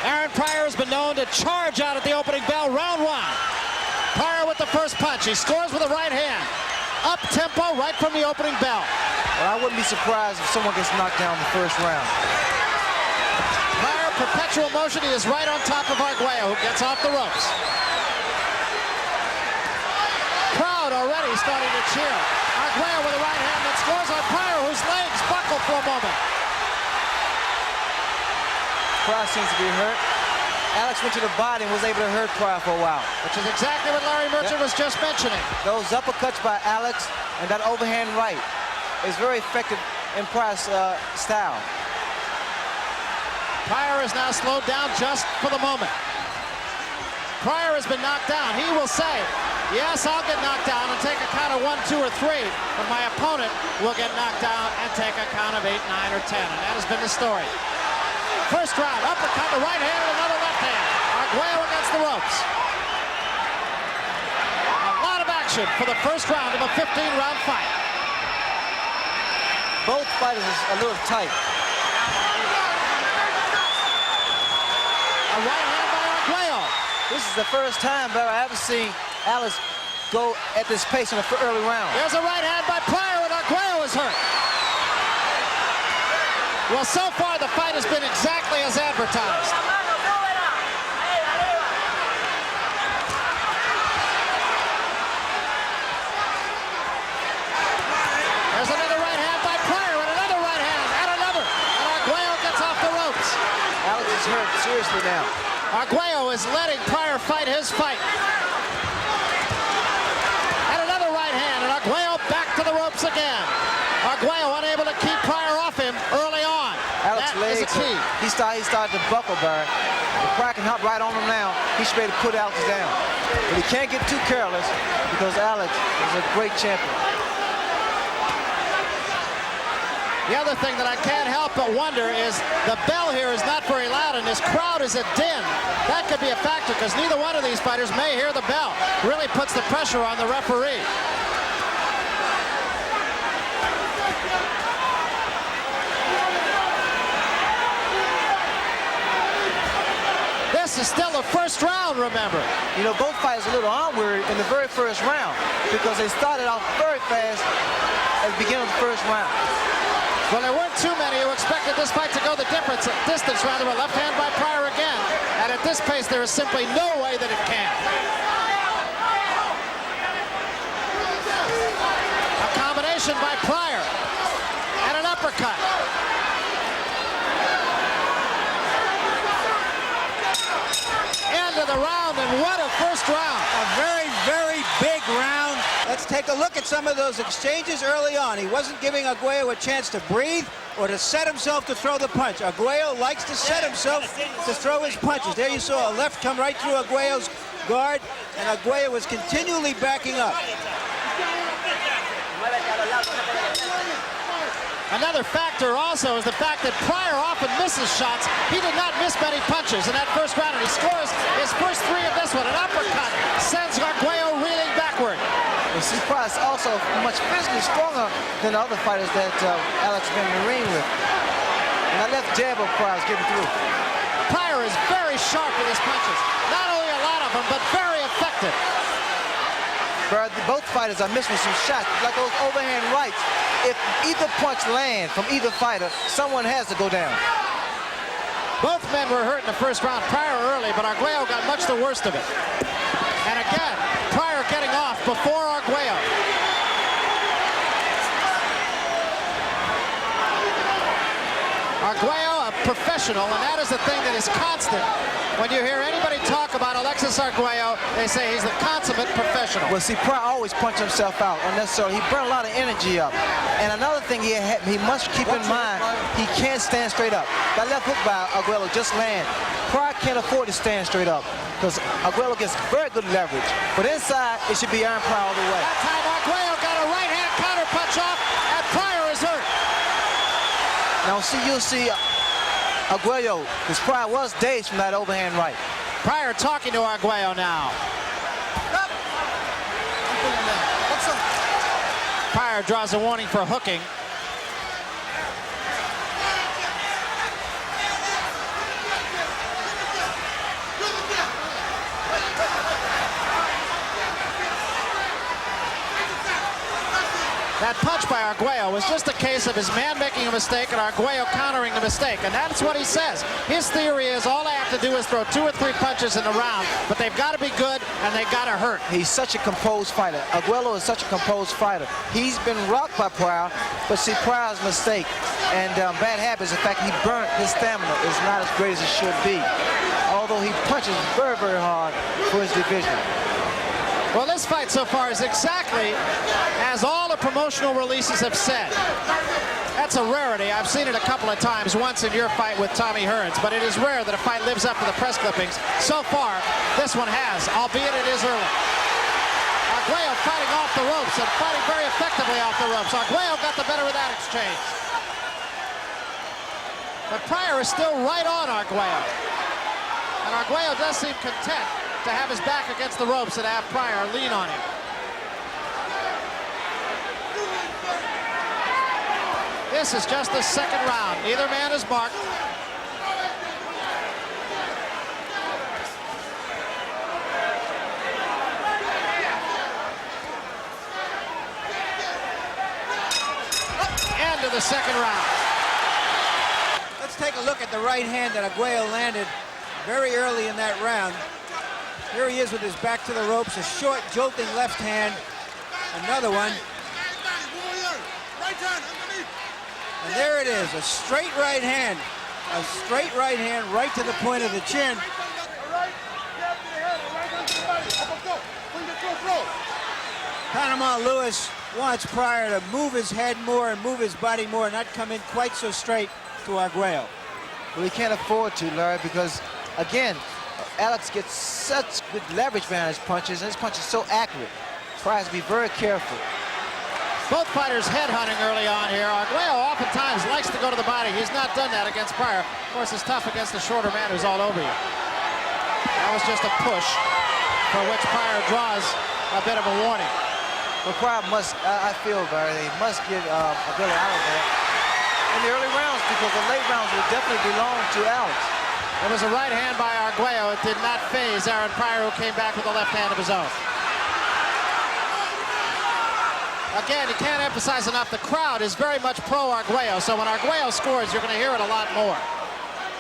Aaron Pryor has been known to charge out at the opening bell, round one. Pryor with the first punch. He scores with the right hand. Up tempo right from the opening bell. Well, I wouldn't be surprised if someone gets knocked down in the first round. Pryor, perpetual motion. He is right on top of Arguello, who gets off the ropes. Crowd already starting to cheer. Arguello with the right hand that scores on Pryor, whose legs buckle for a moment. Pryor seems to be hurt. Alex went to the body and was able to hurt Pryor for a while. Which is exactly what Larry Merchant was just mentioning. Those uppercuts by Alex and that overhand right is very effective in Pryor's style. Pryor is now slowed down just for the moment. Pryor has been knocked down. He will say, yes, I'll get knocked down and take a count of 1, 2, or 3, but my opponent will get knocked down and take a count of 8, 9, or 10, and that has been the story. First round, uppercut, the right hand, and another left hand. Arguello against the ropes. A lot of action for the first round of a 15-round fight. Both fighters are a little tight. A right hand by Arguello. This is the first time that I ever seen Alex go at this pace in the early round. There's a right hand by Pryor, and Arguello is hurt. Well, so far the fight has been exactly as advertised. There's another right hand by Pryor, and another right hand, and another. And Arguello gets off the ropes. Alex is hurt seriously now. Arguello is letting Pryor fight his fight. And another right hand, and Arguello back to the ropes again. Arguello unable to keep Pryor off him early on. Alex legs, he started to buckle, Barry. If Pryor can hop right on him now, he should be able to put Alex down. But he can't get too careless because Alex is a great champion. The other thing that I can't help but wonder is the bell here is not very loud, and this crowd is a din. That could be a factor because neither one of these fighters may hear the bell. Really puts the pressure on the referee. This is still the first round, remember. You know, both fighters a little arm-weary in the very first round because they started off very fast at the beginning of the first round. Well, there weren't too many who expected this fight to go the distance rather. A left hand by Pryor again. And at this pace, there is simply no way that it can. A combination by Pryor. And an uppercut. End of the round, and what a first round. A very, very big round. Let's take a look at some of those exchanges early on. He wasn't giving Arguello a chance to breathe or to set himself to throw the punch. Arguello likes to set himself to throw his punches. There you saw a left come right through Arguello's guard, and Arguello was continually backing up. Another factor also is the fact that Pryor often misses shots. He did not miss many punches in that first round, and he scores his first 3 of this one. An uppercut sends Arguello reeling backward. You see, Pryor's also much physically stronger than the other fighters that Alex been in the ring with. And that left jab of Pryor's getting through. Pryor is very sharp with his punches. Not only a lot of them, but very effective. Both fighters are missing some shots, like those overhand rights. If either punch lands from either fighter, someone has to go down. Both men were hurt in the first round. Pryor early, but Arguello got much the worst of it. And again, Pryor getting off before Arguello. Arguello, a professional, and that is the thing that is constant. When you hear anybody talk about Alexis Arguello, they say he's the consummate professional. Well, see, Pryor always punched himself out unnecessarily. He burned a lot of energy up. And another thing he must keep in mind, he can't stand straight up. That left hook by Arguello just landed. Pryor can't afford to stand straight up because Arguello gets very good leverage. But inside, it should be iron Pryor all the way. That time, Arguello got a right-hand counter punch off, and Pryor is hurt. Now, see, you'll see Arguello, because Pryor was dazed from that overhand right. Pryor talking to Arguello now. Pryor draws a warning for hooking. That punch by Arguello was just a case of his man making a mistake and Arguello countering the mistake, and that's what he says. His theory is all I have to do is throw 2 or 3 punches in the round, but they've got to be good and they've got to hurt. He's such a composed fighter. Arguello is such a composed fighter. He's been rocked by Pryor, but see, Pryor's mistake and bad habits, in fact, he burnt his stamina is not as great as it should be, although he punches very, very hard for his division. Well, this fight so far is exactly as all the promotional releases have said. That's a rarity. I've seen it a couple of times, once in your fight with Tommy Hearns, but it is rare that a fight lives up to the press clippings. So far, this one has, albeit it is early. Arguello fighting off the ropes and fighting very effectively off the ropes. Arguello got the better of that exchange. But Pryor is still right on Arguello. And Arguello does seem content to have his back against the ropes and have Pryor lean on him. This is just the second round. Neither man is marked. End of the second round. Let's take a look at the right hand that Arguello landed very early in that round. Here he is with his back to the ropes, a short, jolting left hand. Another one. And there it is, a straight right hand. A straight right hand right to the point of the chin. Panama Lewis wants Pryor to move his head more and move his body more, not come in quite so straight to Arguello. Well, he can't afford to, Larry, because, again, Alex gets such good leverage behind his punches, and his punch is so accurate. Pryor has to be very careful. Both fighters headhunting early on here. Arguello oftentimes likes to go to the body. He's not done that against Pryor. Of course, it's tough against a shorter man who's all over you. That was just a push for which Pryor draws a bit of a warning. Well, Pryor must, I feel, Larry, he must get Arguello out of there in the early rounds, because the late rounds will definitely belong to Alex. It was a right hand by Arguello. It did not faze Aaron Pryor, who came back with a left hand of his own. Again, you can't emphasize enough, the crowd is very much pro-Arguello, so when Arguello scores, you're going to hear it a lot more.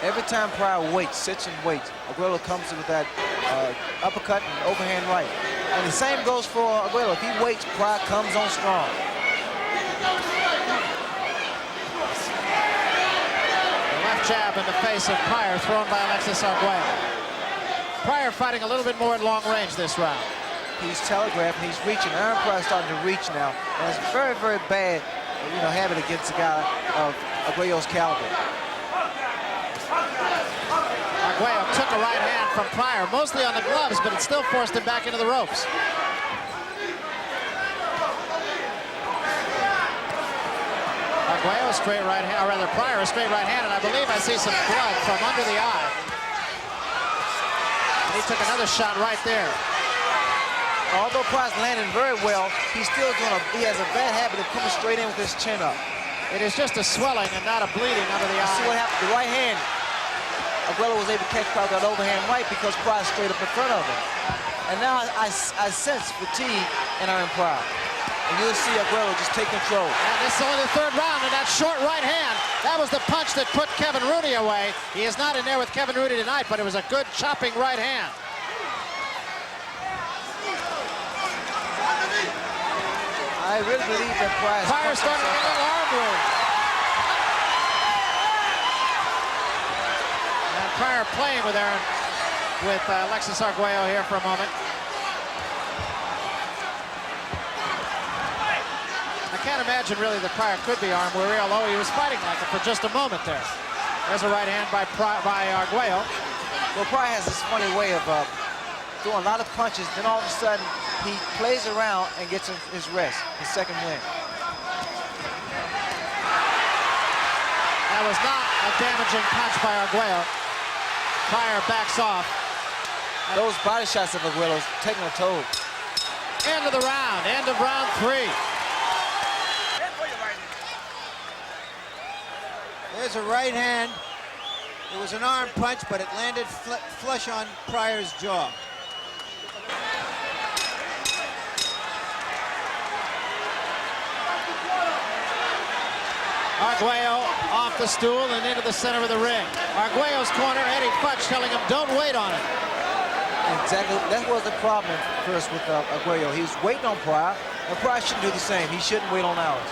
Every time Pryor waits, sits and waits, Arguello comes with that uppercut and overhand right. And the same goes for Arguello. If he waits, Pryor comes on strong. Jab in the face of Pryor thrown by Alexis Arguello. Pryor fighting a little bit more at long range this round. He's telegraphing, he's reaching. Aaron Pryor's starting to reach now. And it's very, very bad, habit against a guy of Arguello's caliber. Arguello took a right hand from Pryor, mostly on the gloves, but it still forced him back into the ropes. Arguello straight right hand, or rather Pryor a straight right hand, and I believe I see some blood from under the eye. And he took another shot right there. Although Pryor's landing very well, he's still he has a bad habit of coming straight in with his chin up. It is just a swelling and not a bleeding under the eye. See what happened? The right hand, Arguello was able to catch Pryor with that overhand right because Pryor's straight up in front of him. And now I sense fatigue in Aaron Pryor. And you'll see Arguello just take control. And this is only the third round, and that short right hand, that was the punch that put Kevin Rooney away. He is not in there with Kevin Rooney tonight, but it was a good chopping right hand. I really believe that Pryor's starting to get a little arm room. And Pryor playing with Alexis Arguello here for a moment. I can't imagine really that Pryor could be armed, although he was fighting like it for just a moment there. There's a right hand by Arguello. Well, Pryor has this funny way of throwing a lot of punches, then all of a sudden he plays around and gets his rest, his second win. That was not a damaging punch by Arguello. Pryor backs off. Those body shots of Arguello's taking a toll. End of the round, end of round 3. There's a right hand. It was an arm punch, but it landed flush on Pryor's jaw. Arguello off the stool and into the center of the ring. Arguello's corner, Eddie Futch telling him, don't wait on it. Exactly. That was the problem first with Arguello. He was waiting on Pryor, and Pryor shouldn't do the same. He shouldn't wait on ours.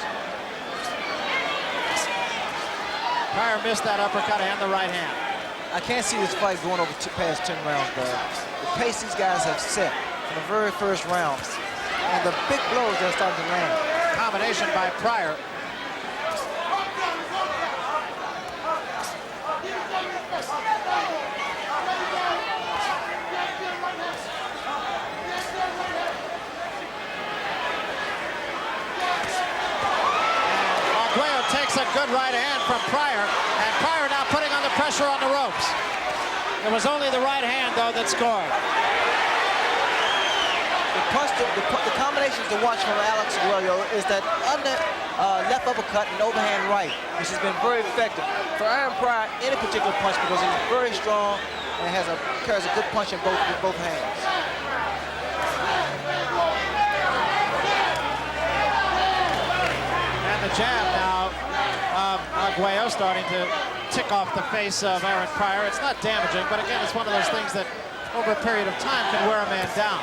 Pryor missed that uppercut and the right hand. I can't see this fight going over past 10 rounds, though. The pace these guys have set from the very first round, and the big blows they're starting to land. Combination by Pryor. Arguello takes a good right hand from Pryor, and Pryor now putting on the pressure on the ropes. It was only the right hand, though, that scored. The combinations to watch from Alex Arguello is that under left uppercut and overhand right, which has been very effective. For Aaron Pryor, any particular punch, because he's very strong and carries a good punch in both hands. And the jab now of Arguello starting to tick off the face of Aaron Pryor. It's not damaging, but again, it's one of those things that over a period of time can wear a man down.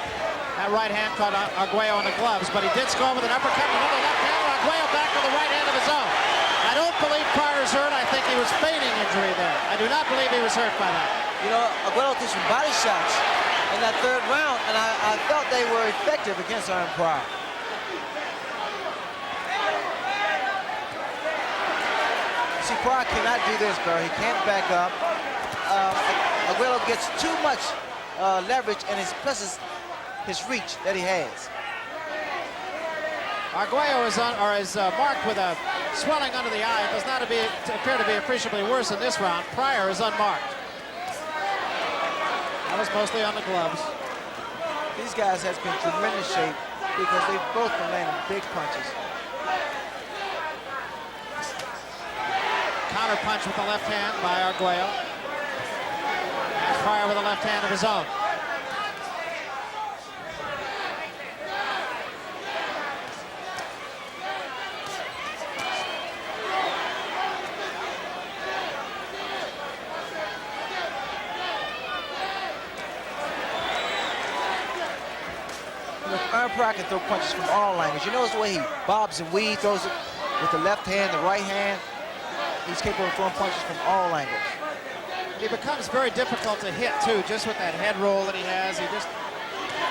That right hand caught Arguello in the gloves, but he did score with an uppercut and another left hand. Arguello back with the right hand of his own. I don't believe Pryor's hurt. I think he was feigning injury there. I do not believe he was hurt by that. You know, Arguello threw some body shots in that third round, and I felt they were effective against Aaron Pryor. See, Pryor cannot do this, bro. He can't back up. Arguello gets too much leverage, and plus his reach that he has. Arguello is marked with a swelling under the eye. It does not appear to be appreciably worse in this round. Pryor is unmarked. That was mostly on the gloves. These guys have been in tremendous shape because they've both been landing big punches. Counter punch with the left hand by Arguello. And Pryor with a left hand of his own. Aaron Pryor can throw punches from all angles. You notice the way he bobs and weaves, throws it with the left hand, the right hand. He's capable of throwing punches from all angles. He becomes very difficult to hit, too, just with that head roll that he has. He just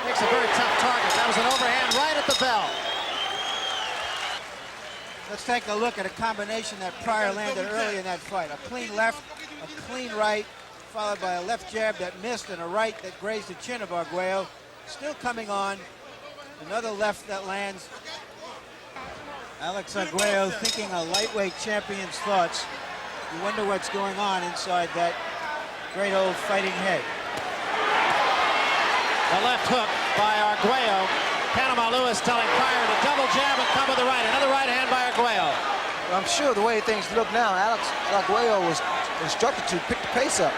makes a very tough target. That was an overhand right at the bell. Let's take a look at a combination that Pryor landed early in that fight. A clean left, a clean right, followed by a left jab that missed and a right that grazed the chin of Arguello. Still coming on. Another left that lands. Alex Arguello thinking a lightweight champion's thoughts. You wonder what's going on inside that great old fighting head. The left hook by Arguello. Panama Lewis telling Pryor to double jab and come with the right. Another right hand by Arguello. I'm sure the way things look now, Alex Arguello was instructed to pick the pace up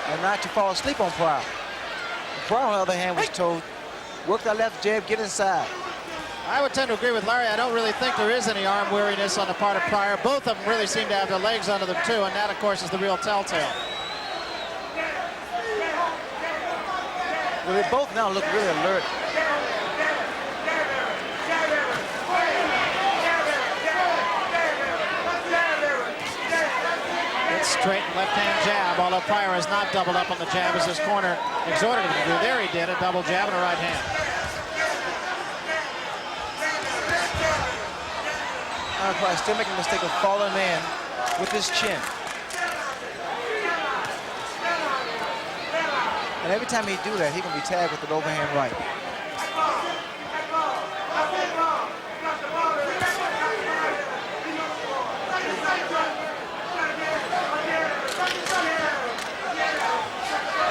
and not to fall asleep on Pryor. Pryor, on the other hand, was told, work that left jab, get inside. I would tend to agree with Larry. I don't really think there is any arm weariness on the part of Pryor. Both of them really seem to have their legs under them, too, and that, of course, is the real telltale. Well, they both now look really alert. It's straight left-hand jab, although Pryor has not doubled up on the jab as his corner exhorted him to do. There he did, a double jab and a right hand. Pryor still making the mistake of falling in with his chin. And every time he do that, he can be tagged with an overhand right.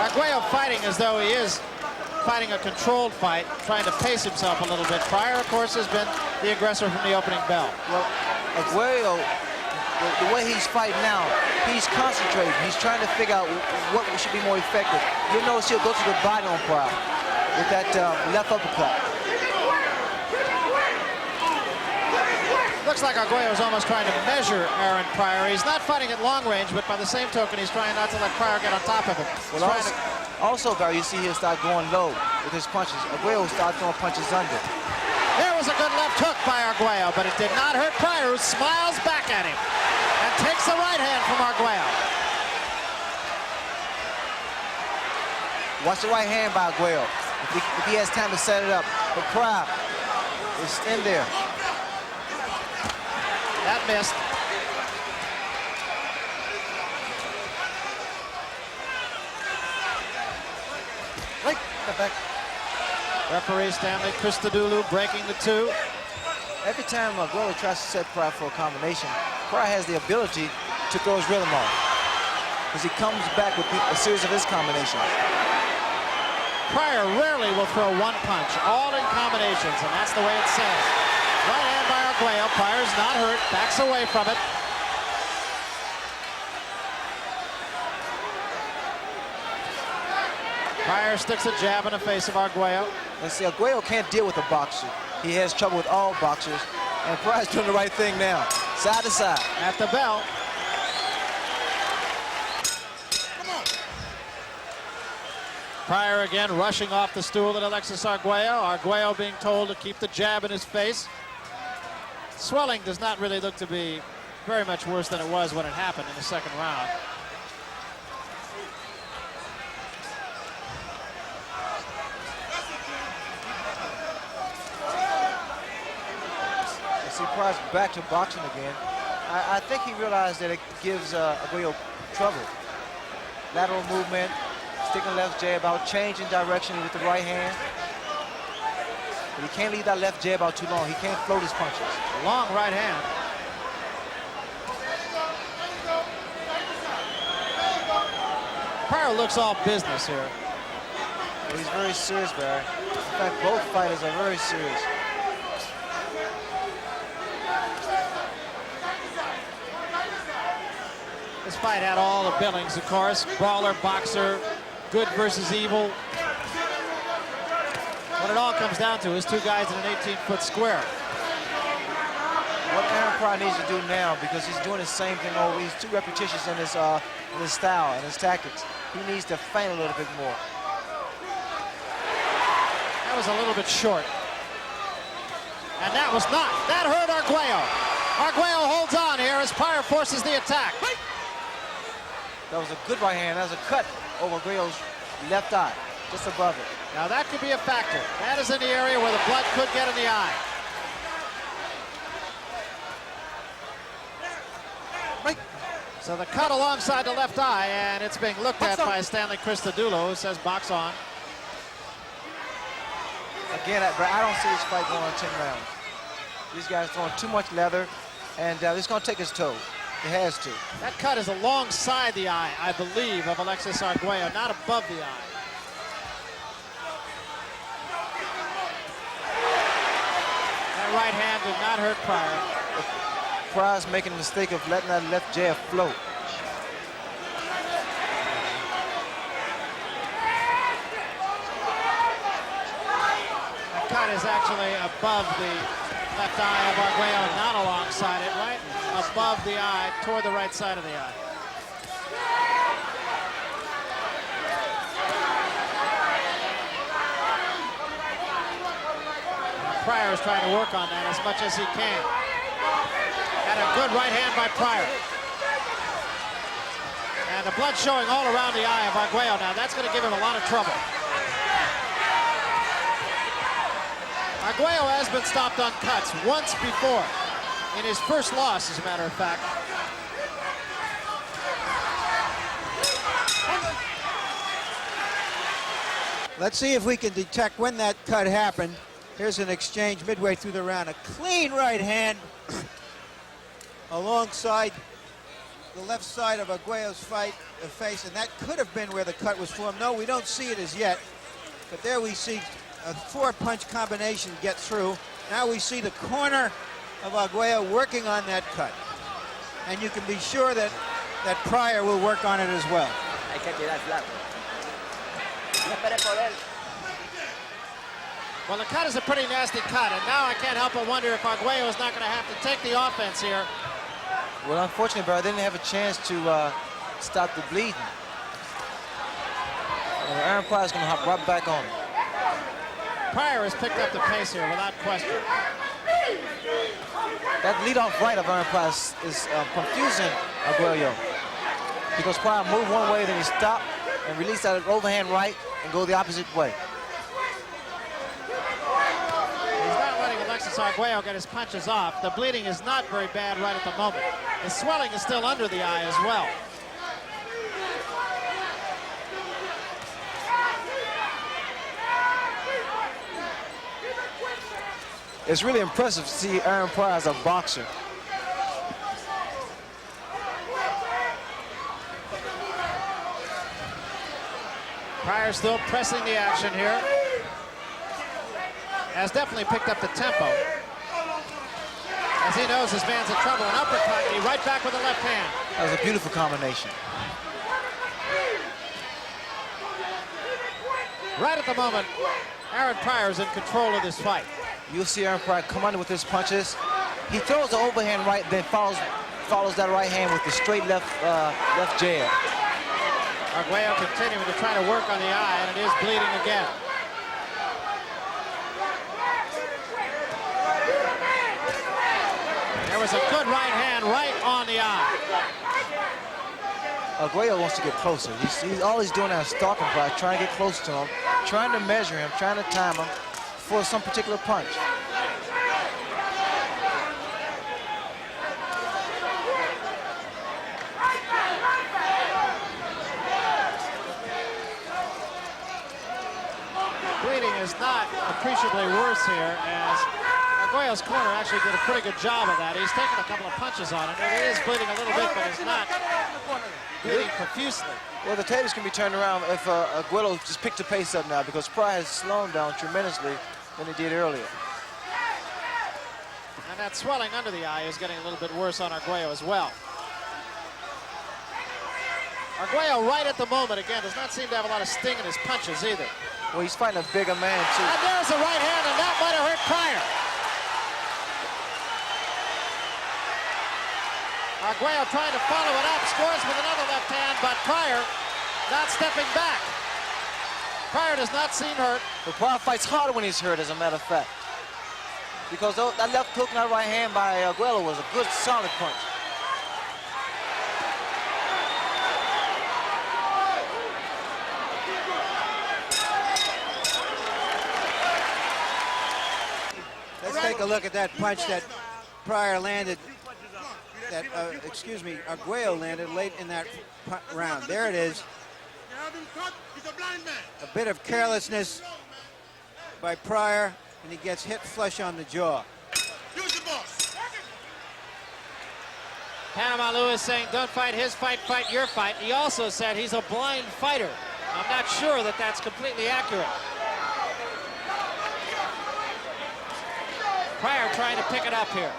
Arguello fighting as though he is fighting a controlled fight, trying to pace himself a little bit. Pryor, of course, has been the aggressor from the opening bell. Well, Arguello, the way he's fighting now, he's concentrating. He's trying to figure out what should be more effective. You'll notice he'll go to the body on Pryor with that left uppercut. Looks like Arguello is almost trying to measure Aaron Pryor. He's not fighting at long range, but by the same token, he's trying not to let Pryor get on top of him. Well, also, Barry, you see he'll start going low with his punches. Arguello will start throwing punches under. There was a good left hook by Arguello, but it did not hurt Pryor, who smiles back at him and takes the right hand from Arguello. Watch the right hand by Arguello. If he has time to set it up. But Pryor is in there. That missed. Right, back. Referee Stanley Christodoulou breaking the 2. Every time Arguello tries to set Pryor for a combination, Pryor has the ability to throw his rhythm off, because he comes back with a series of his combinations. Pryor rarely will throw one punch, all in combinations, and that's the way it says. Right hand by Arguello. Pryor's not hurt, backs away from it. Pryor sticks a jab in the face of Arguello. Let's see, Arguello can't deal with a boxer. He has trouble with all boxers, and Pryor's doing the right thing now. Side to side. At the bell. Pryor again rushing off the stool at Alexis Arguello. Arguello being told to keep the jab in his face. Swelling does not really look to be very much worse than it was when it happened in the second round. See, Pryor's back to boxing again. I think he realized that it gives Arguello trouble. Lateral movement, sticking left jab out, changing direction with the right hand. But he can't leave that left jab out too long. He can't float his punches. Long right hand. Pryor looks all business here. Well, he's very serious, Barry. In fact, both fighters are very serious. This fight had all the billings, of course. Brawler, boxer, good versus evil. What it all comes down to is two guys in an 18-foot square. What Aaron Pryor needs to do now, because he's doing the same thing over, he's too repetitious in his style and his tactics. He needs to feint a little bit more. That was a little bit short. And that was not. That hurt Arguello. Arguello holds on here as Pryor forces the attack. That was a good right hand. That was a cut over Arguello's left eye, just above it. Now that could be a factor. That is in the area where the blood could get in the eye. Right. So the cut alongside the left eye, and it's being looked at by Stanley Christodoulou, who says box on. Again, I don't see this fight going on 10 rounds. These guys throwing too much leather, and it's going to take his toll. It has to. That cut is alongside the eye, I believe, of Alexis Arguello, not above the eye. That right hand did not hurt Pryor. Pryor's making the mistake of letting that left jab float. That cut is actually above the left eye of Arguello, not alongside it, right? Above the eye, toward the right side of the eye. Pryor is trying to work on that as much as he can. And a good right hand by Pryor. And the blood showing all around the eye of Arguello now. That's going to give him a lot of trouble. Arguello has been stopped on cuts once before. In his first loss, as a matter of fact. Let's see if we can detect when that cut happened. Here's an exchange midway through the round. A clean right hand alongside the left side of Arguello's face, and that could have been where the cut was formed. No, we don't see it as yet, but there we see a four-punch combination get through. Now we see the corner of Arguello working on that cut. And you can be sure that Pryor will work on it as well. Well, the cut is a pretty nasty cut, and now I can't help but wonder if Arguello is not going to have to take the offense here. Well, unfortunately, Barry, they didn't have a chance to stop the bleeding. And Aaron Pryor is going to hop right back on him. Pryor has picked up the pace here without question. That leadoff right of Aaron Pryor is confusing Arguello, because Pryor moved one way, then he stopped and released that overhand right and go the opposite way. He's not letting Alexis Arguello get his punches off. The bleeding is not very bad right at the moment. The swelling is still under the eye as well. It's really impressive to see Aaron Pryor as a boxer. Pryor still pressing the action here. Has definitely picked up the tempo. As he knows his man's in trouble. An uppercut, and he right back with the left hand. That was a beautiful combination. Right at the moment, Aaron Pryor is in control of this fight. You'll see Aaron Pryor come under with his punches. He throws the overhand right, then follows that right hand with the straight left jab. Arguello continuing to try to work on the eye, and it is bleeding again. There was a good right hand right on the eye. Arguello wants to get closer. All he's doing now is stalking Pryor, trying to get close to him, trying to measure him, trying to time him for some particular punch. Bleeding is not appreciably worse here, as Arguello's corner actually did a pretty good job of that. He's taken a couple of punches on it. It is bleeding a little bit, but it's not bleeding profusely. Well, the tables can be turned around if Arguello just picked the pace up now, because Pryor has slowed down tremendously than he did earlier. And that swelling under the eye is getting a little bit worse on Arguello as well. Arguello right at the moment, again, does not seem to have a lot of sting in his punches either. Well, he's fighting a bigger man, too. And there's a right hand, and that might have hurt Pryor. Arguello trying to follow it up, scores with another left hand, but Pryor not stepping back. Pryor does not seem hurt. But Pryor fights harder when he's hurt, as a matter of fact. Because that left hook and that right hand by Arguello was a good, solid punch. Let's take a look at that punch that Pryor landed, Arguello landed late in that round. There it is. A bit of carelessness by Pryor, and he gets hit flush on the jaw. Panama Lewis saying, don't fight his fight, fight your fight. He also said he's a blind fighter. I'm not sure that that's completely accurate. Pryor trying to pick it up here.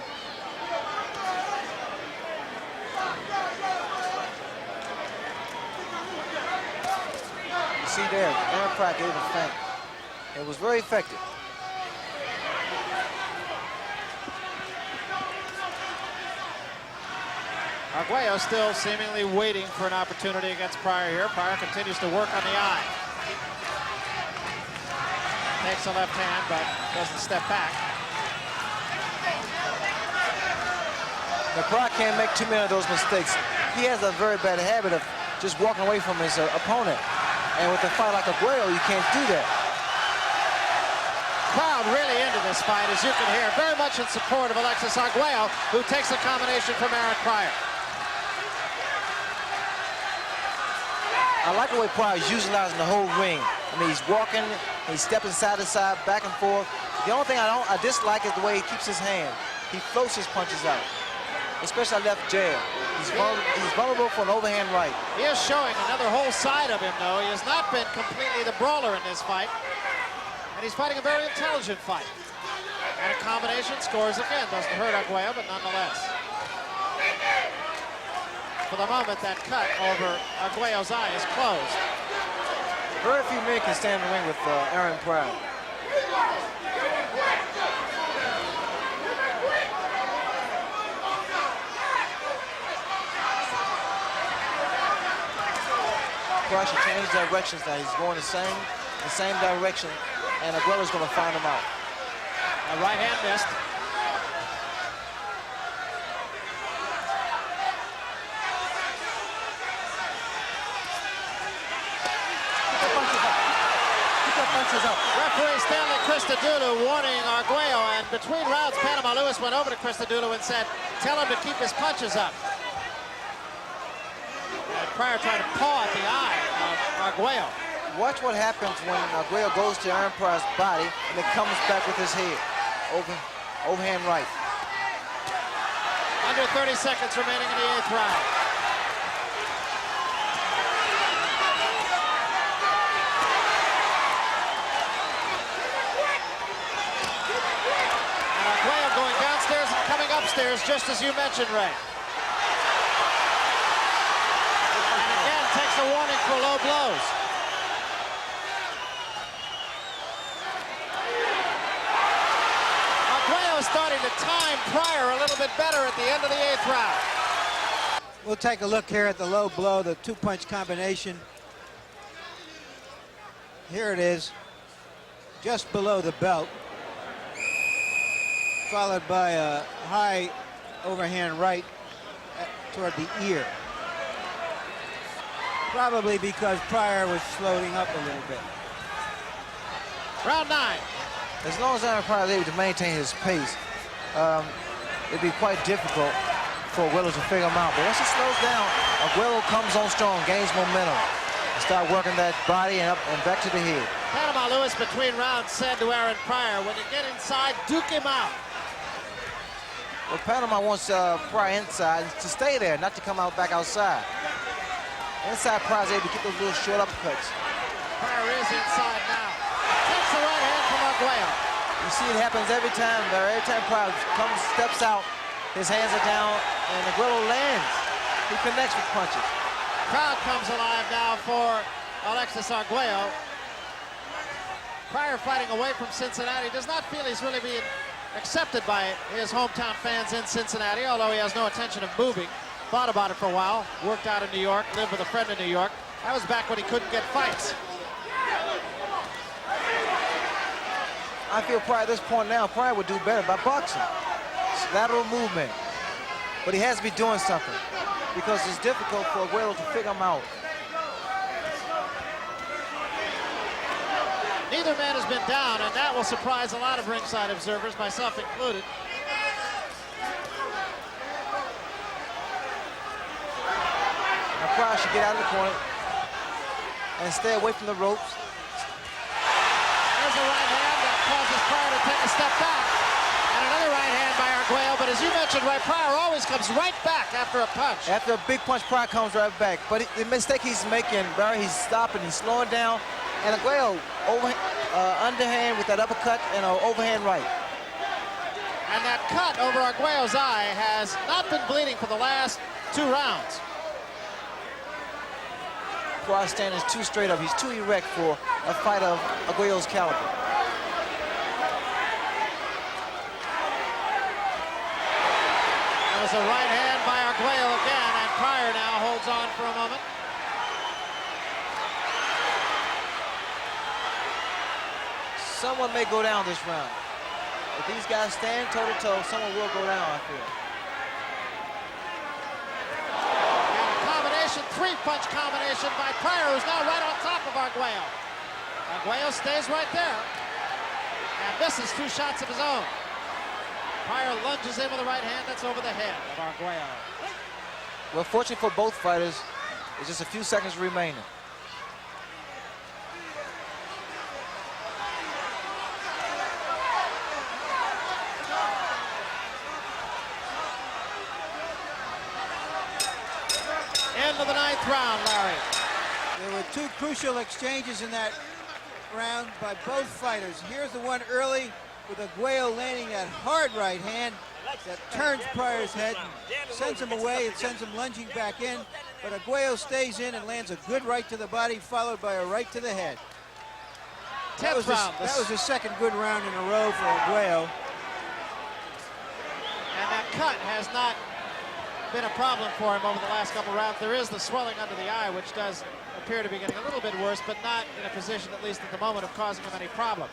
You see there, Aaron Pryor gave a feint. It was very effective. Arguello still seemingly waiting for an opportunity against Pryor here. Pryor continues to work on the eye. Takes a left hand, but doesn't step back. Now, Pryor can't make too many of those mistakes. He has a very bad habit of just walking away from his opponent. And with a fight like Arguello, you can't do that. Crowd really into this fight, as you can hear. Very much in support of Alexis Arguello, who takes a combination from Aaron Pryor. I like the way Pryor is utilizing the whole ring. I mean, he's walking, he's stepping side to side, back and forth. The only thing I dislike is the way he keeps his hand. He floats his punches out, especially that left jab. He's vulnerable for an overhand right. He is showing another whole side of him, though. He has not been completely the brawler in this fight. And he's fighting a very intelligent fight. And a combination scores again. Doesn't hurt Arguello, but nonetheless. For the moment, that cut over Arguello's eye is closed. Very few men can stand in the ring with Aaron Pryor. Pryor should change directions now. He's going the same direction, and Aguelo's going to find him out. A right hand missed. Referee Stanley Christodoulou warning Arguello, and between rounds, Panama Lewis went over to Christodoulou and said, tell him to keep his punches up. And Pryor trying to paw at the eye of Arguello. Watch what happens when Arguello goes to Aaron Pryor's body and then comes back with his head. Overhand right. Under 30 seconds remaining in the 8th round. And Arguello going downstairs and coming upstairs, just as you mentioned, Ray. And again takes a warning for low blows. Starting to time Pryor a little bit better at the end of the 8th round. We'll take a look here at the low blow, the two-punch combination. Here it is, just below the belt, followed by a high overhand right toward the ear. Probably because Pryor was floating up a little bit. Round 9. As long as Aaron Pryor is able to maintain his pace, it'd be quite difficult for Aguello to figure him out. But once he slows down, Aguello comes on strong, gains momentum, and start working that body and up and back to the head. Panama Lewis between rounds said to Aaron Pryor, when you get inside, duke him out. Well, Panama wants Pryor inside to stay there, not to come out back outside. Inside, Pryor's able to get those little short uppercuts. Pryor is inside now. Takes the right hand from Arguello. You see it happens every time. Every time Pryor steps out, his hands are down, and Aguello lands. He connects with punches. Crowd comes alive now for Alexis Arguello. Pryor fighting away from Cincinnati. Does not feel he's really being accepted by his hometown fans in Cincinnati, although he has no intention of moving. Thought about it for a while. Worked out in New York, lived with a friend in New York. That was back when he couldn't get fights. I feel Pryor at this point now, Pryor would do better by boxing. It's lateral movement. But he has to be doing something because it's difficult for Aguello to figure him out. Neither man has been down, and that will surprise a lot of ringside observers, myself included. Now Pryor should get out of the corner and stay away from the ropes. There's a right hand that causes Pryor to take a step back. And another right hand by Arguello, but as you mentioned, right, Pryor always comes right back after a punch. After a big punch, Pryor comes right back. But the mistake he's making, Barry, he's stopping, he's slowing down. And Aguello, underhand with that uppercut and an overhand right. And that cut over Arguello's eye has not been bleeding for the last 2 rounds. Pryor standing too straight up. He's too erect for a fight of Aguello's caliber. That was a right hand by Arguello again, and Pryor now holds on for a moment. Someone may go down this round. If these guys stand toe-to-toe, someone will go down, I feel. And a combination, 3-punch combination by Pryor, who's now right on top of Arguello. Arguello stays right there and misses 2 shots of his own. Pryor lunges in with a right hand that's over the head of Arguello. Well, fortunately for both fighters, there's just a few seconds remaining. End of the 9th round, Larry. There were 2 crucial exchanges in that round by both fighters. Here's the one early with Arguello landing that hard right hand that turns Pryor's head, sends him away and sends him lunging back in. But Arguello stays in and lands a good right to the body, followed by a right to the head. That was the second good round in a row for Arguello. And that cut has not been a problem for him over the last couple rounds. There is the swelling under the eye, which does appear to be getting a little bit worse, but not in a position, at least at the moment, of causing him any problem.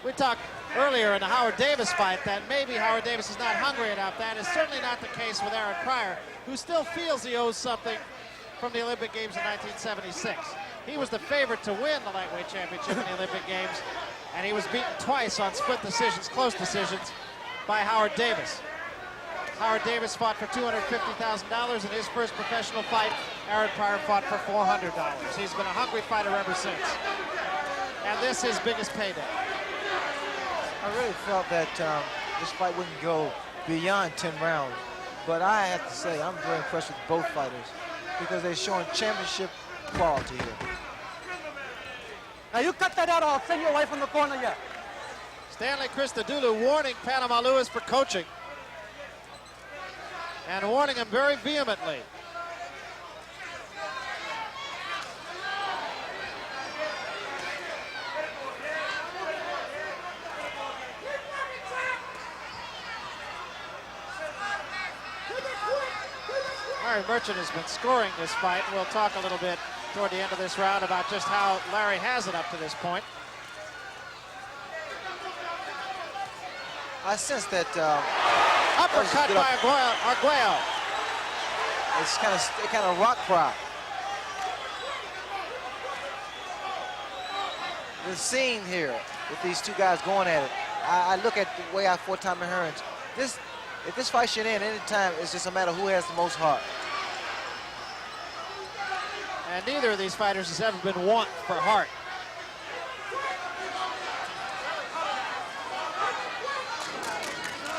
We talked earlier in the Howard Davis fight that maybe Howard Davis is not hungry enough. That is certainly not the case with Aaron Pryor, who still feels he owes something from the Olympic Games in 1976. He was the favorite to win the lightweight championship in the Olympic Games, and he was beaten twice on split decisions, close decisions, by Howard Davis. Howard Davis fought for $250,000 in his first professional fight. Aaron Pryor fought for $400. He's been a hungry fighter ever since. And this is his biggest payday. I really felt that this fight wouldn't go beyond 10 rounds. But I have to say, I'm very impressed with both fighters because they're showing championship quality here. Now you cut that out, I'll send you away from the corner yet. Stanley Christodoulou warning Panama Lewis for coaching. And warning him very vehemently. Larry Merchant has been scoring this fight. We'll talk a little bit toward the end of this round about just how Larry has it up to this point. I sense that uppercut by Arguello. It's kind of rock Pryor. The scene here with these two guys going at it. I look at the way I fought Tommy Hearns. If this fight should end any time, it's just a matter of who has the most heart. And neither of these fighters has ever been won for heart.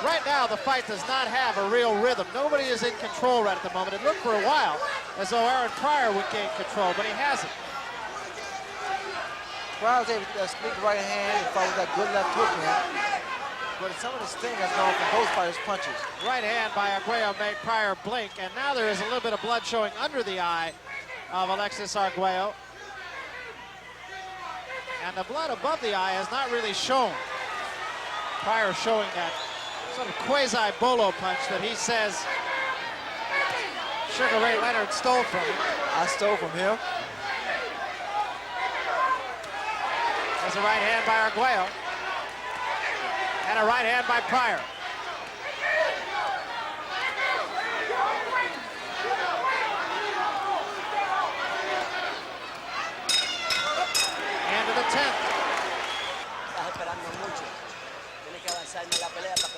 Right now, the fight does not have a real rhythm. Nobody is in control right at the moment. It looked for a while as though Aaron Pryor would gain control, but he hasn't. Pryor was able to sneak right hand and follow that good left hook in. But some of the sting has gone from both fighters' punches. Right hand by Arguello made Pryor blink, and now there is a little bit of blood showing under the eye of Alexis Arguello. And the blood above the eye has not really shown. Pryor showing that sort of quasi-bolo punch that he says Sugar Ray Leonard stole from him. I stole from him. There's a right hand by Arguello. And a right hand by Pryor. End of the 10th. Estás esperando mucho. Tienes que avanzar en la pelea para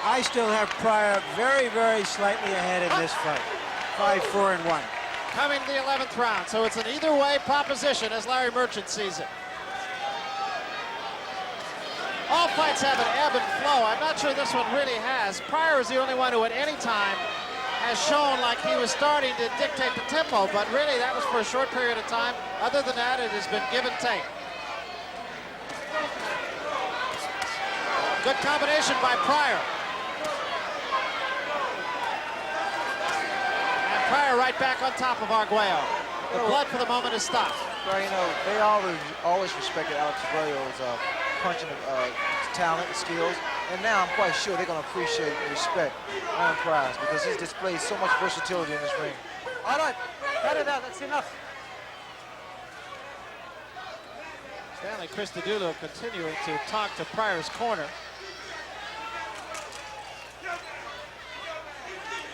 I still have Pryor very, very slightly ahead in this fight. 5-4-1. Coming to the 11th round, so it's an either-way proposition as Larry Merchant sees it. All fights have an ebb and flow. I'm not sure this one really has. Pryor is the only one who at any time has shown like he was starting to dictate the tempo, but really that was for a short period of time. Other than that, it has been give and take. Good combination by Pryor. Pryor right back on top of Arguello. The blood for the moment is stopped. Well, you know, they always respected Alex Arguello's punching talent and skills. And now I'm quite sure they're going to appreciate and respect Aaron Pryor because he's displayed so much versatility in this ring. All right, cut it out, that's enough. Stanley Christodoulou continuing to talk to Pryor's corner.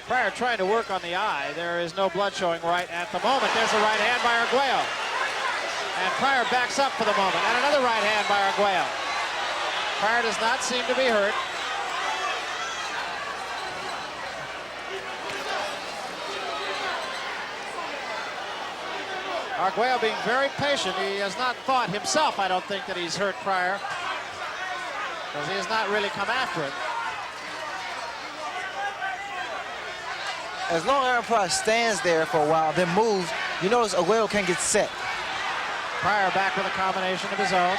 Pryor trying to work on the eye. There is no blood showing right at the moment. There's a right hand by Arguello. And Pryor backs up for the moment. And another right hand by Arguello. Pryor does not seem to be hurt. Arguello being very patient. He has not thought himself, I don't think, that he's hurt Pryor, because he has not really come after it. As long as Aaron Pryor stands there for a while, then moves, you notice Arguello can get set. Pryor back with a combination of his own.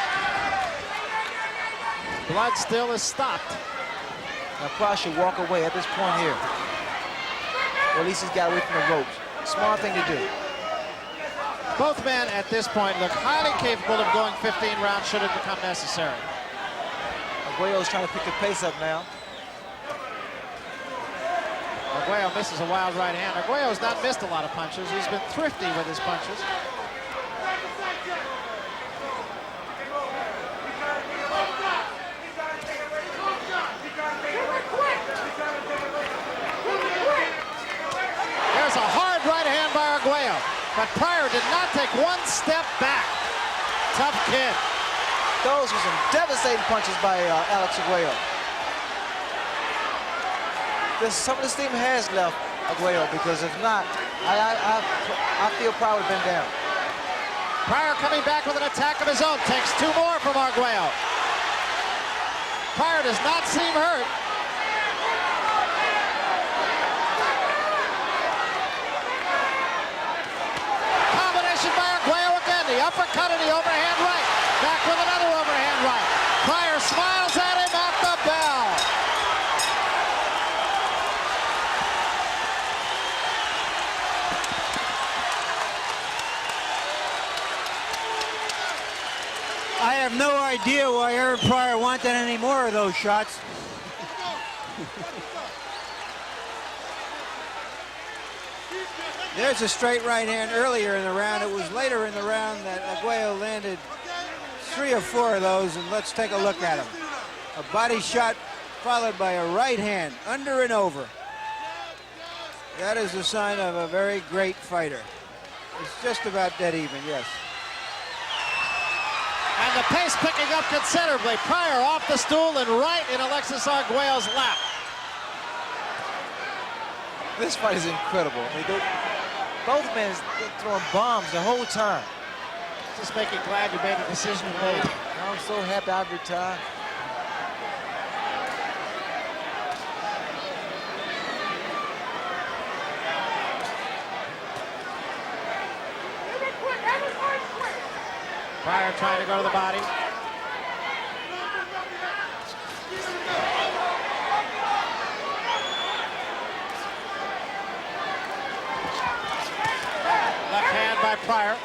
Blood still is stopped. Now Pryor should walk away at this point here. Or at least he's got away from the ropes. Smart thing to do. Both men at this point look highly capable of going 15 rounds should it become necessary. Arguello's trying to pick the pace up now. Arguello misses a wild right hand. Arguello's not missed a lot of punches. He's been thrifty with his punches. There's a hard right hand by Arguello, but Pryor did not take one step back. Tough kid. Those were some devastating punches by Alex Arguello. Some of the steam has left Arguello, because if not, I feel Pryor would have been down. Pryor coming back with an attack of his own. Takes two more from Arguello. Pryor does not seem hurt. Combination by Arguello again. The uppercut and the overhand right. Back with another overhand right. Pryor smiles at him at the bell. I have no idea why Aaron Pryor wanted any more of those shots. There's a straight right hand earlier in the round. It was later in the round that Arguello landed 3 or 4 of those, and let's take a look at them. A body shot followed by a right hand, under and over. That is a sign of a very great fighter. It's just about dead even, yes. And the pace picking up considerably. Pryor off the stool and right in Alexis Arguello's lap. This fight is incredible. Both men throwing bombs the whole time. Just make you glad you made the decision you made. I'm so happy I retired. Pryor trying to go to the body. Left hand by Pryor.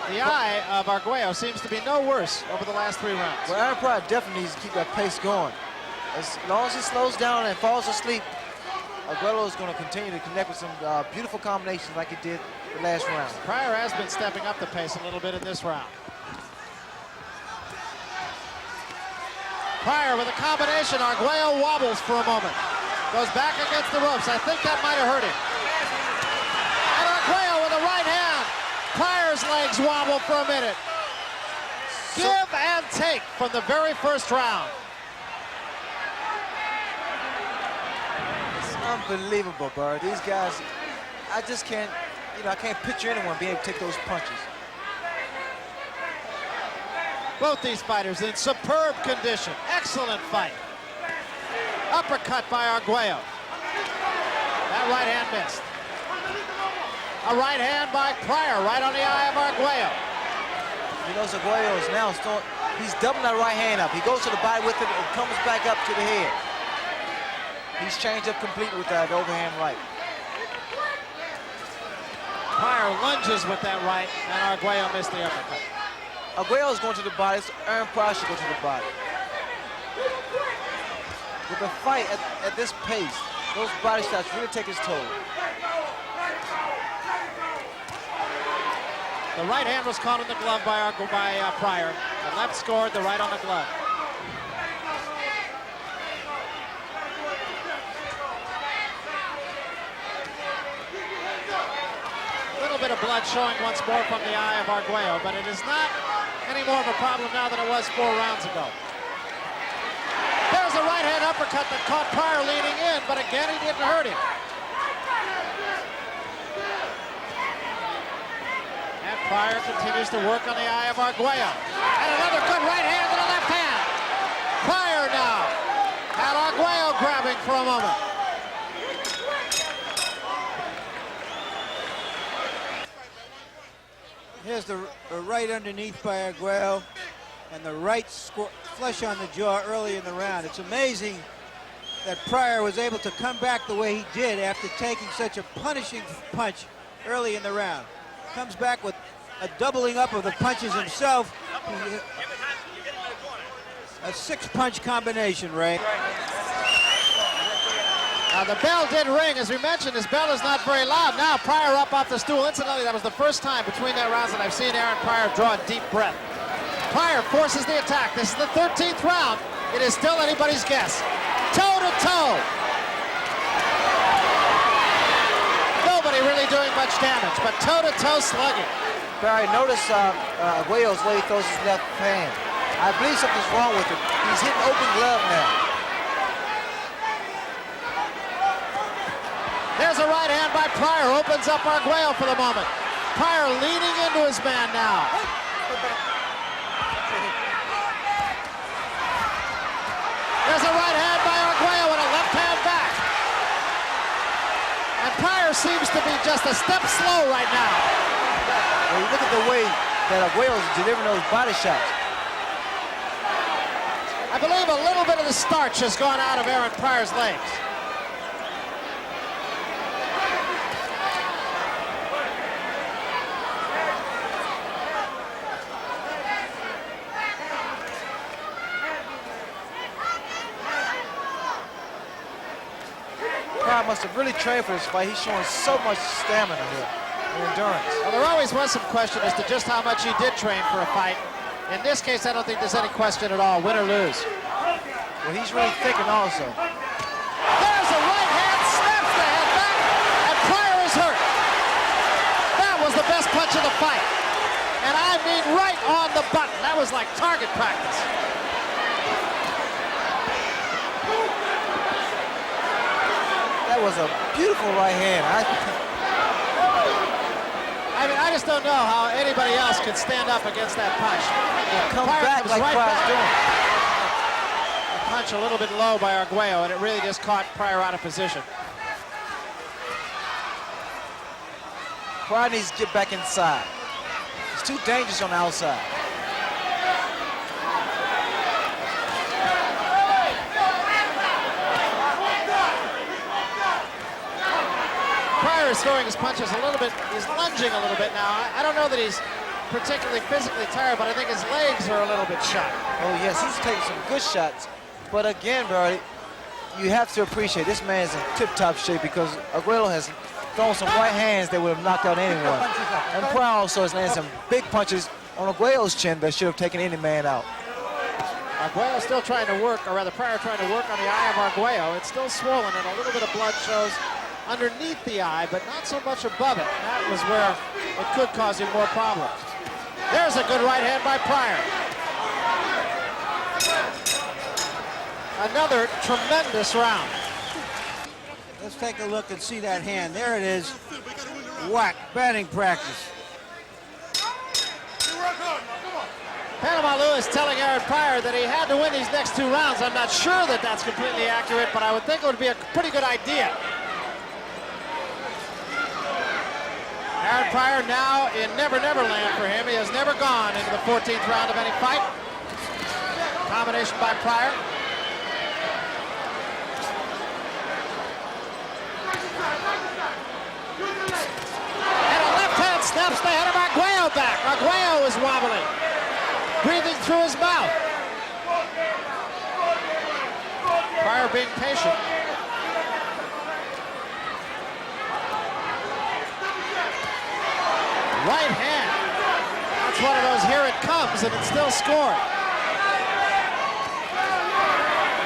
The eye of Arguello seems to be no worse over the last 3 rounds. Well, Aaron Pryor definitely needs to keep that pace going. As long as he slows down and falls asleep, Arguello is going to continue to connect with some beautiful combinations like he did the last round. Pryor has been stepping up the pace a little bit in this round. Pryor with a combination. Arguello wobbles for a moment. Goes back against the ropes. I think that might have hurt him. And Arguello with a right hand. Pryor's legs wobble for a minute. Give and take from the very first round. It's unbelievable, Bud. These guys, I just can't, I can't picture anyone being able to take those punches. Both these fighters in superb condition. Excellent fight. Uppercut by Arguello. That right hand missed. A right hand by Pryor, right on the eye of Arguello. You know, Arguello is now he's doubling that right hand up. He goes to the body with it and comes back up to the head. He's changed up completely with that overhand right. Pryor lunges with that right, and Arguello missed the uppercut. Arguello is going to the body, so Aaron Pryor should go to the body. With the fight at this pace, those body shots really take its toll. The right hand was caught in the glove by Pryor. The left scored, the right on the glove. A little bit of blood showing once more from the eye of Arguello, but it is not any more of a problem now than it was 4 rounds ago. There's a right hand uppercut that caught Pryor leaning in, but again, he didn't hurt him. And Pryor continues to work on the eye of Arguello. And another good right hand to the left hand. Pryor now had Arguello grabbing for a moment. Here's the right underneath by Arguello, and the right flush on the jaw early in the round. It's amazing that Pryor was able to come back the way he did after taking such a punishing punch early in the round. Comes back with a doubling up of the punches himself. A 6-punch combination, Ray. Now the bell did ring. As we mentioned, his bell is not very loud. Now Pryor up off the stool. Incidentally, that was the first time between their rounds that I've seen Aaron Pryor draw a deep breath. Pryor forces the attack. This is the 13th round. It is still anybody's guess. Toe to toe. Nobody really doing much damage, but toe to toe slugging. Barry, notice Aguayo's way he throws his left hand. I believe something's wrong with him. He's hitting open glove now. There's a right hand by Pryor. Opens up Arguello for the moment. Pryor leaning into his man now. There's a right hand by Arguello and a left hand back. And Pryor seems to be just a step slow right now. When you look at the way that Arguello's delivering those body shots. I believe a little bit of the starch has gone out of Aaron Pryor's legs. Pryor must have really trained for this fight. He's showing so much stamina here and endurance. Well, there always was some question as to just how much he did train for a fight. In this case, I don't think there's any question at all, win or lose. Well, he's really thinking also. There's a right hand, snaps the head back, and Pryor is hurt. That was the best punch of the fight. And I mean right on the button. That was like target practice. That was a beautiful right hand. I mean, I just don't know how anybody else could stand up against that punch. Come back like Pryor's doing. The punch a little bit low by Arguello, and it really just caught Pryor out of position. Pryor needs to get back inside. It's too dangerous on the outside. Pryor is throwing his punches a little bit, he's lunging a little bit now. I don't know that he's particularly physically tired, but I think his legs are a little bit shot. Oh yes, he's taking some good shots. But again, Barry, you have to appreciate this man's in tip-top shape because Arguello has thrown some right hands that would have knocked out anyone. And Pryor also has landed some big punches on Arguello's chin that should have taken any man out. Arguello still trying to work, or rather Pryor trying to work on the eye of Arguello. It's still swollen and a little bit of blood shows underneath the eye, but not so much above it. That was where it could cause him more problems. There's a good right hand by Pryor. Another tremendous round. Let's take a look and see that hand. There it is. Whack, batting practice. Panama Lewis telling Aaron Pryor that he had to win these next 2 rounds. I'm not sure that that's completely accurate, but I would think it would be a pretty good idea. Aaron Pryor now in Never Never Land for him. He has never gone into the 14th round of any fight. Combination by Pryor. And a left hand snaps the head of Arguello back. Arguello is wobbling, breathing through his mouth. Pryor being patient. Right hand. That's one of those, here it comes, and it's still scored.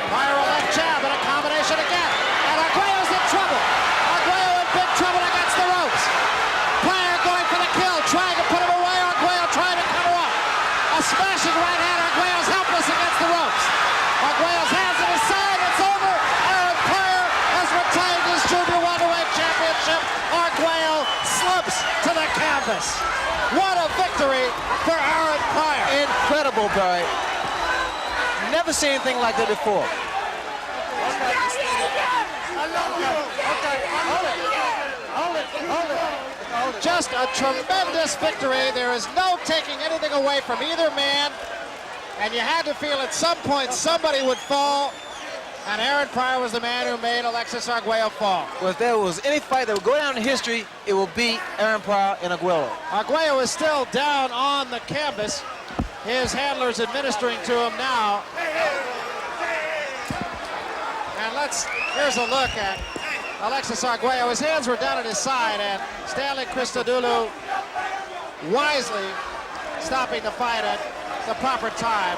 Pryor a left jab and a combination again. And Arguello's in trouble. Arguello in big trouble against the ropes. Pryor going for the kill, trying to put him away. Arguello trying to cover up. A smashing right hand. Arguello's helpless against the ropes. Arguello's hands at his side. It's over. Aaron Pryor has retained his junior welterweight championship. Arguello slips to the canvas. What a victory for Aaron Pryor. Incredible, Barry. Never seen anything like that before. Just a tremendous victory. There is no taking anything away from either man. And you had to feel at some point somebody would fall. And Aaron Pryor was the man who made Alexis Arguello fall. Well, if there was any fight that would go down in history, it will be Aaron Pryor and Arguello. Arguello is still down on the canvas. His handler's administering to him now. And here's a look at Alexis Arguello. His hands were down at his side, and Stanley Christodoulou wisely stopping the fight at the proper time.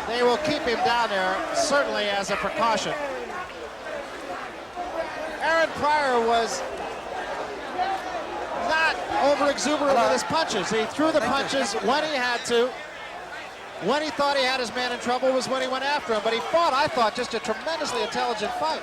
They will keep him down there, certainly as a precaution. Aaron Pryor was not over-exuberant with his punches. He threw the punches when he had to. When he thought he had his man in trouble was when he went after him. But he fought, I thought, just a tremendously intelligent fight.